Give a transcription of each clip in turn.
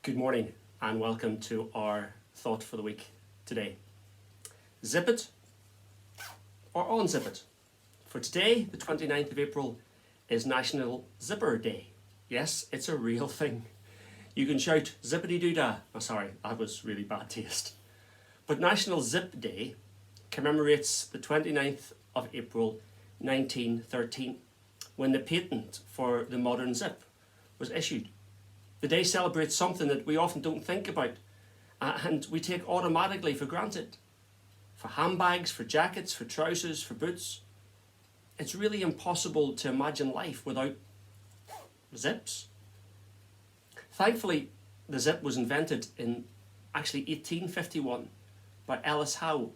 Good morning and welcome to our thought for the week today. Zip it or unzip it. For today, the 29th of April, is National Zipper Day. Yes, it's a real thing. You can shout zippity-doo-dah. Oh, sorry, that was really bad taste. But National Zip Day commemorates the 29th of April 1913, when the patent for the modern zip was issued. The day celebrates something that we often don't think about and we take automatically for granted. For handbags, for jackets, for trousers, for boots. It's really impossible to imagine life without zips. Thankfully, the zip was invented in 1851 by Ellis Howe.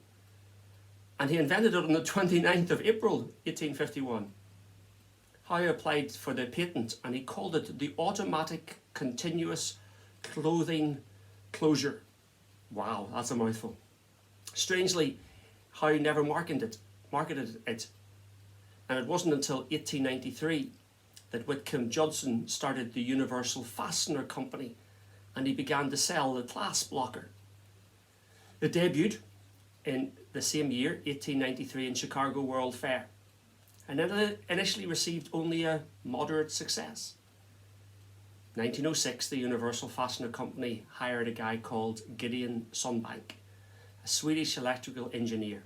And he invented it on the 29th of April 1851. Howe applied for the patent and he called it the Automatic Continuous Clothing Closure. Wow, that's a mouthful. Strangely, Howe never marketed it. And it wasn't until 1893 that Whitcomb Judson started the Universal Fastener Company and he began to sell the clasp locker. It debuted in the same year, 1893, in Chicago World Fair, and it initially received only a moderate success. 1906, the Universal Fastener Company hired a guy called Gideon Sunbank, a Swedish electrical engineer.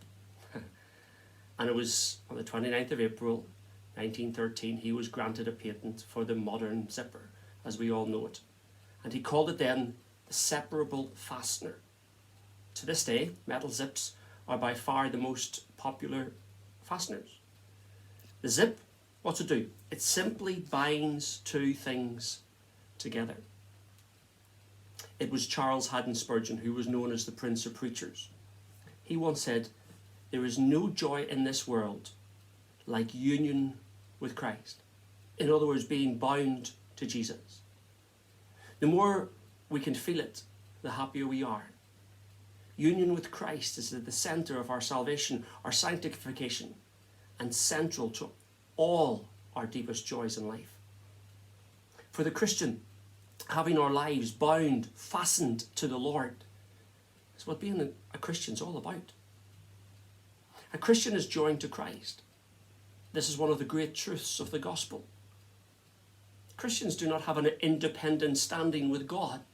And it was on the 29th of April 1913 he was granted a patent for the modern zipper, as we all know it. And he called it then the separable fastener. To this day, metal zips are by far the most popular fasteners. The zip, what's it do? It simply binds two things together. It was Charles Haddon Spurgeon, who was known as the Prince of Preachers. He once said, "There is no joy in this world like union with Christ." In other words, being bound to Jesus. The more we can feel it, the happier we are. Union with Christ is at the centre of our salvation, our sanctification, and central to all our deepest joys in life. For the Christian, having our lives bound, fastened to the Lord, is what being a Christian is all about. A Christian is joined to Christ. This is one of the great truths of the gospel. Christians do not have an independent standing with God.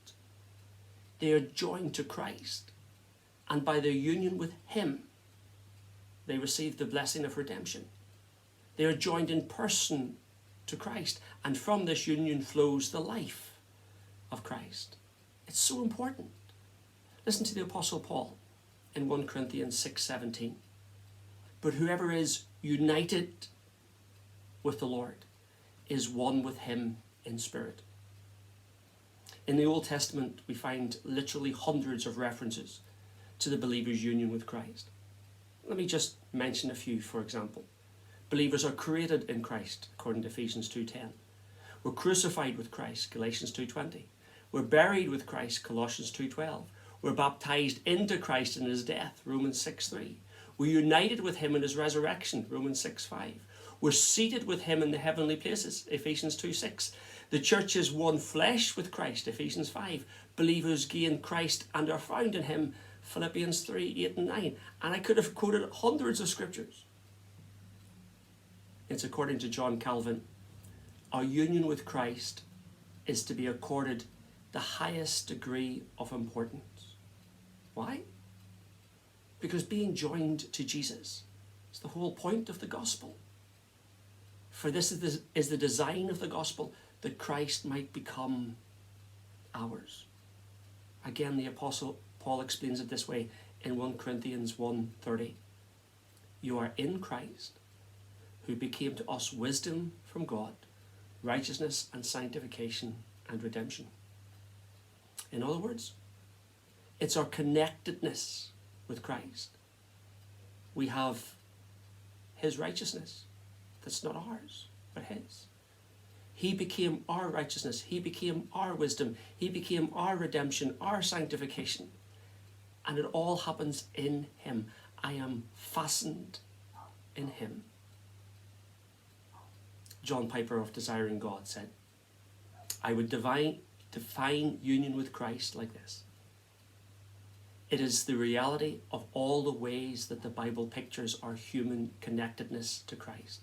They are joined to Christ, and by their union with Him, they receive the blessing of redemption. They are joined in person to Christ, and from this union flows the life of Christ. It's so important. Listen to the Apostle Paul in 1 Corinthians 6:17. "But whoever is united with the Lord is one with Him in spirit." In the Old Testament, we find literally hundreds of references to the believer's union with Christ. Let me just mention a few, for example. Believers are created in Christ, according to Ephesians 2:10. We're crucified with Christ, Galatians 2:20. We're buried with Christ, Colossians 2:12. We're baptized into Christ in His death, Romans 6:3. We're united with Him in His resurrection, Romans 6:5. We're seated with Him in the heavenly places, Ephesians 2:6. The church is one flesh with Christ, Ephesians 5. Believers gain Christ and are found in Him, Philippians 3:8 and 9. And I could have quoted hundreds of scriptures. It's according to John Calvin. Our union with Christ is to be accorded the highest degree of importance. Why? Because being joined to Jesus is the whole point of the gospel. For this is the design of the gospel, that Christ might become ours. Again, the Apostle Paul explains it this way in 1 Corinthians 1:30. "You are in Christ, who became to us wisdom from God, righteousness and sanctification and redemption." In other words, it's our connectedness with Christ. We have His righteousness that's not ours, but His. He became our righteousness. He became our wisdom. He became our redemption, our sanctification. And it all happens in Him. I am fastened in Him. John Piper of Desiring God said, "I would define union with Christ like this. It is the reality of all the ways that the Bible pictures our human connectedness to Christ,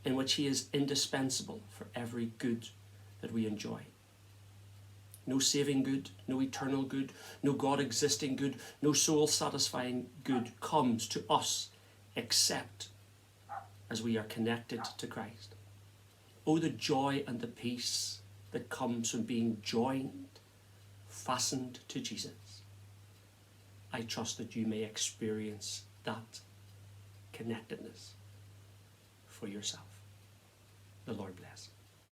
in which he is indispensable for every good that we enjoy. No saving good, no eternal good, no God-existing good, no soul-satisfying good comes to us except as we are connected to Christ. Oh, the joy and the peace that comes from being joined, fastened to Jesus. I trust that you may experience that connectedness for yourself. The Lord bless.